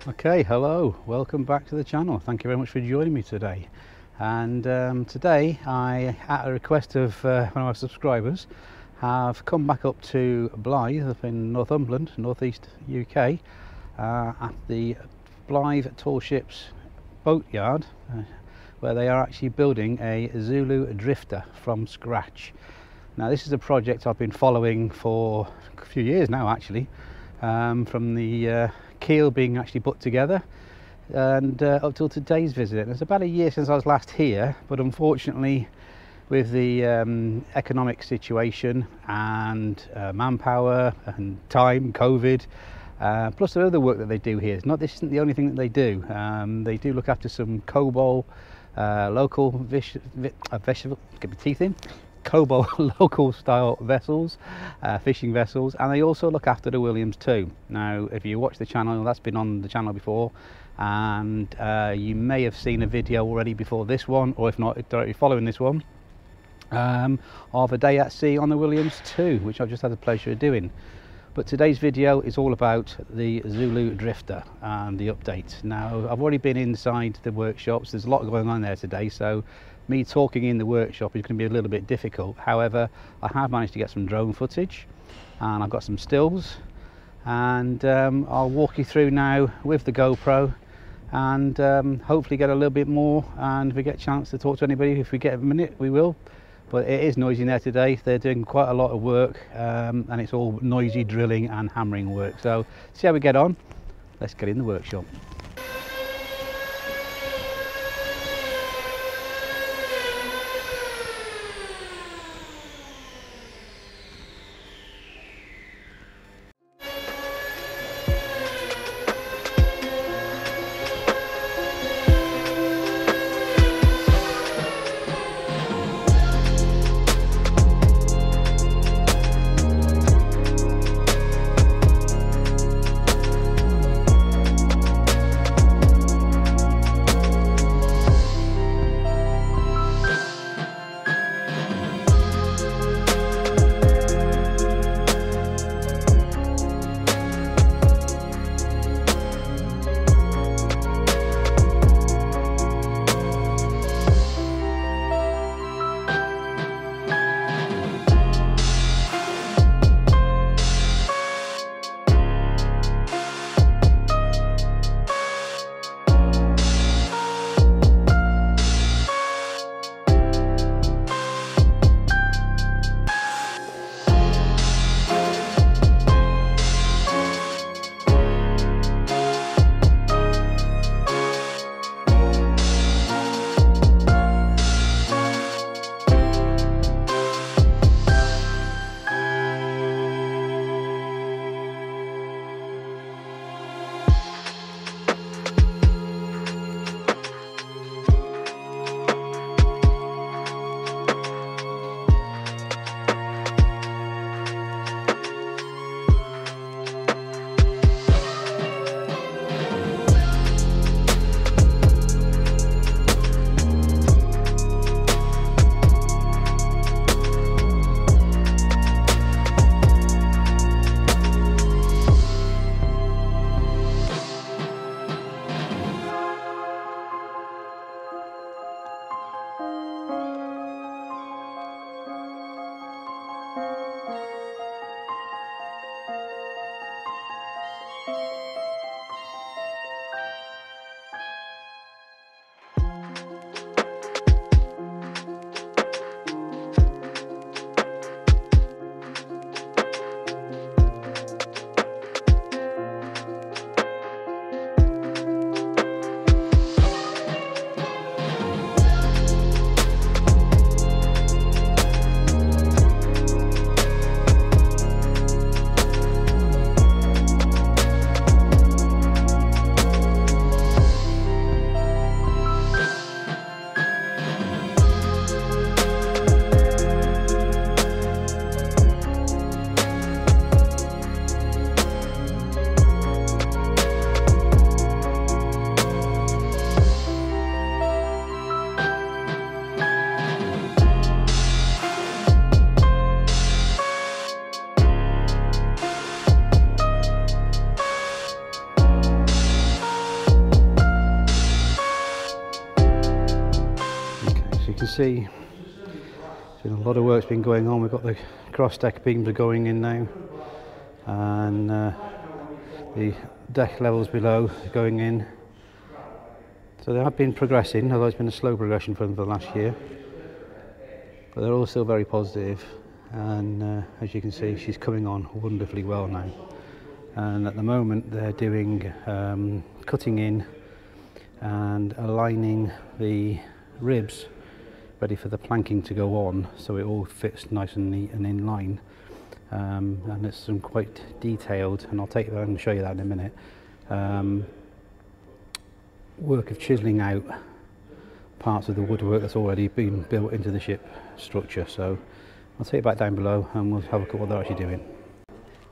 Okay, hello, welcome back to the channel. Thank you very much for joining me today. And today I, at a request of one of our subscribers, have come back up to Blyth up in Northumberland, northeast UK, at the Blyth Tall Ships boatyard, where they are actually building a Zulu drifter from scratch. Now this is a project I've been following for a few years now actually, from the keel being actually put together and up till today's visit. It's about a year since I was last here, but unfortunately with the economic situation and manpower and time, COVID, plus the other work that they do here, this isn't the only thing that they do. They do look after some cobalt local local style vessels, fishing vessels, and they also look after the Williams too. Now if you watch the channel, that's been on the channel before, and you may have seen a video already before this one, or if not, directly following this one, of a day at sea on the Williams too, which I've just had the pleasure of doing. But today's video is all about the Zulu drifter and the update. Now I've already been inside the workshops. There's a lot going on there today, so me talking in the workshop is going to be a little bit difficult. However, I have managed to get some drone footage and I've got some stills, and I'll walk you through now with the GoPro, and hopefully get a little bit more, and if we get a chance to talk to anybody, if we get a minute we will. But it is noisy in there today. They're doing quite a lot of work, and it's all noisy drilling and hammering work. So see how we get on. Let's get in the workshop. see, a lot of work's been going on. We've got the cross deck beams are going in now, and the deck levels below are going in. So they have been progressing, although it's been a slow progression for them for the last year. But they're all still very positive, and as you can see, she's coming on wonderfully well now. And at the moment they're doing cutting in and aligning the ribs ready for the planking to go on, so it all fits nice and neat and in line. And it's some quite detailed, and I'll take that and show you that in a minute, work of chiselling out parts of the woodwork that's already been built into the ship structure. So I'll take it back down below and we'll have a look at what they're actually doing.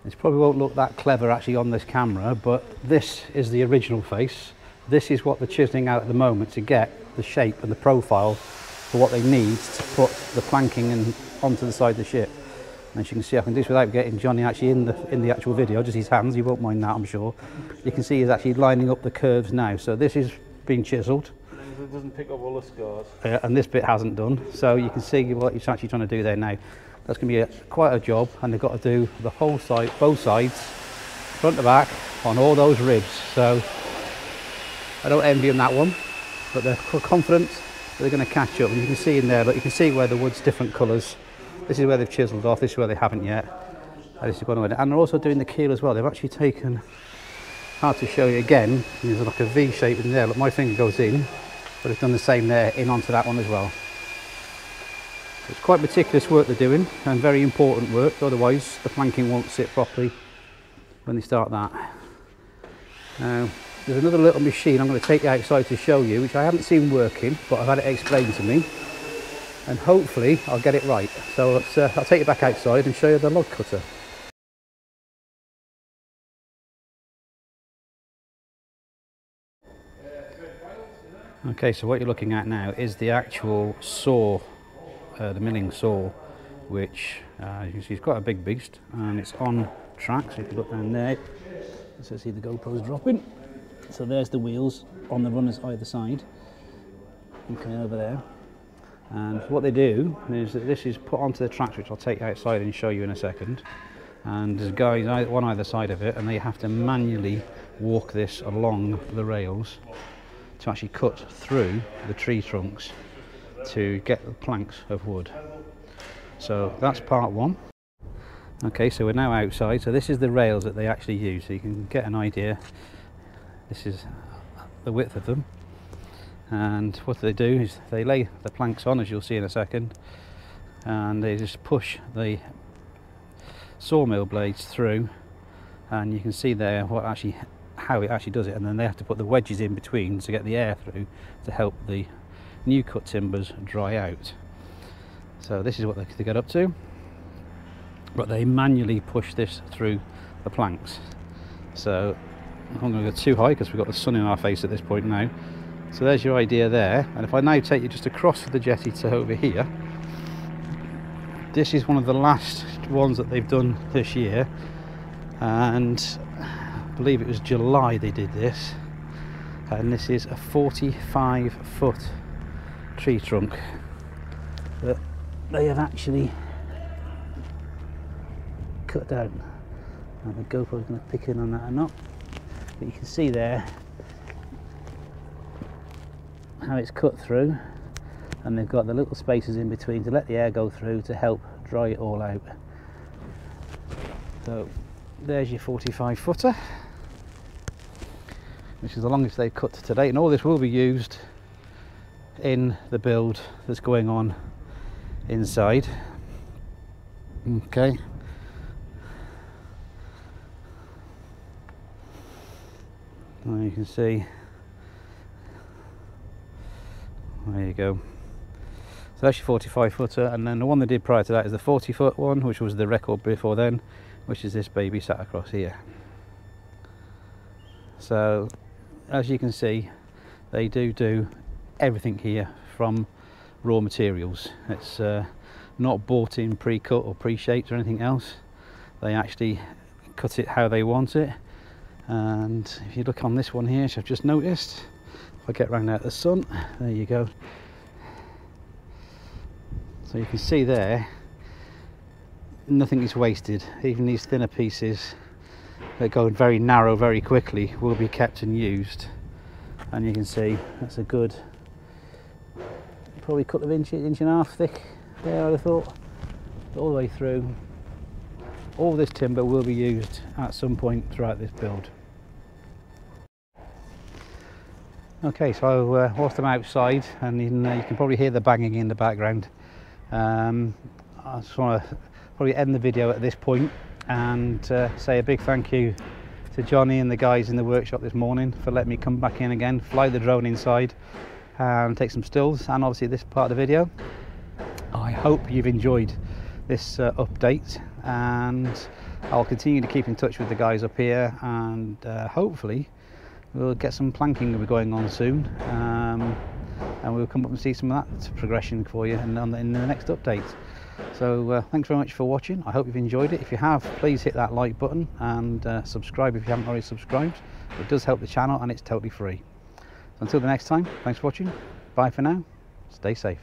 It probably won't look that clever actually on this camera, but this is the original face. This is what they're chiseling out at the moment to get the shape and the profile for what they need to put the planking and onto the side of the ship. And as you can see, I can do this without getting Johnny actually in the actual video, just his hands. He won't mind that, I'm sure. You can see he's actually lining up the curves now. So this is being chiselled. It doesn't pick up all the scars. And this bit hasn't done. So you can see what he's actually trying to do there now. That's going to be quite a job, and they've got to do the whole side, both sides, front to back, on all those ribs. So I don't envy them that one, but they're confident that they're going to catch up. And you can see in there, look, you can see where the wood's different colours. This is where they've chiselled off, this is where they haven't yet. And this is going on. And they're also doing the keel as well. They've actually taken, hard to show you again, there's like a V shape in there. Look, my finger goes in, but it's done the same there, in onto that one as well. It's quite meticulous work they're doing, and very important work, otherwise the planking won't sit properly when they start that. Now, there's another little machine I'm going to take you outside to show you, which I haven't seen working, but I've had it explained to me, and hopefully I'll get it right. So I'll take you back outside and show you the log cutter. Okay, so what you're looking at now is the actual saw, the milling saw, which you can see is quite a big beast, and it's on track. So if you look down there, so see the GoPro's dropping. So there's the wheels on the runners either side. Okay, over there. And what they do is that this is put onto the tracks, which I'll take outside and show you in a second. And there's guys on either side of it, and they have to manually walk this along the rails to actually cut through the tree trunks to get the planks of wood. So that's part one. Okay, so we're now outside. So this is the rails that they actually use, so you can get an idea. This is the width of them, and what they do is they lay the planks on, as you'll see in a second, and they just push the sawmill blades through, and you can see there how it actually does it. And then they have to put the wedges in between to get the air through to help the new cut timbers dry out. So this is what they get up to, but they manually push this through the planks. So I'm going to go too high because we've got the sun in our face at this point now. So there's your idea there. And if I now take you just across the jetty to over here, this is one of the last ones that they've done this year, and I believe it was July they did this, and this is a 45-foot tree trunk that they have actually cut down. Now the GoPro is going to pick in on that or not, but you can see there how it's cut through, and they've got the little spaces in between to let the air go through to help dry it all out. So there's your 45-footer, which is the longest they've cut to date, and all this will be used in the build that's going on inside. Okay. Well, you can see, there you go. So that's your 45-footer, and then the one they did prior to that is the 40-foot one, which was the record before then, which is this baby sat across here. So as you can see, they do everything here from raw materials. It's not bought in pre-cut or pre-shaped or anything else. They actually cut it how they want it. And if you look on this one here, which I've just noticed, if I get round out the sun, there you go. So you can see there, nothing is wasted. Even these thinner pieces that go very narrow very quickly will be kept and used. And you can see that's a good, probably a couple of inches, inch and a half thick there, I'd have thought, all the way through. All this timber will be used at some point throughout this build. Okay, so whilst I'm outside, and you can probably hear the banging in the background, I just want to probably end the video at this point and say a big thank you to Johnny and the guys in the workshop this morning for letting me come back in again, fly the drone inside and take some stills, and obviously this part of the video. I hope you've enjoyed this update, and I'll continue to keep in touch with the guys up here, and hopefully we'll get some planking going on soon, and we'll come up and see some of that progression for you in the next update. So thanks very much for watching. I hope you've enjoyed it. If you have, please hit that like button and subscribe if you haven't already subscribed. It does help the channel and it's totally free. So until the next time, thanks for watching. Bye for now. Stay safe.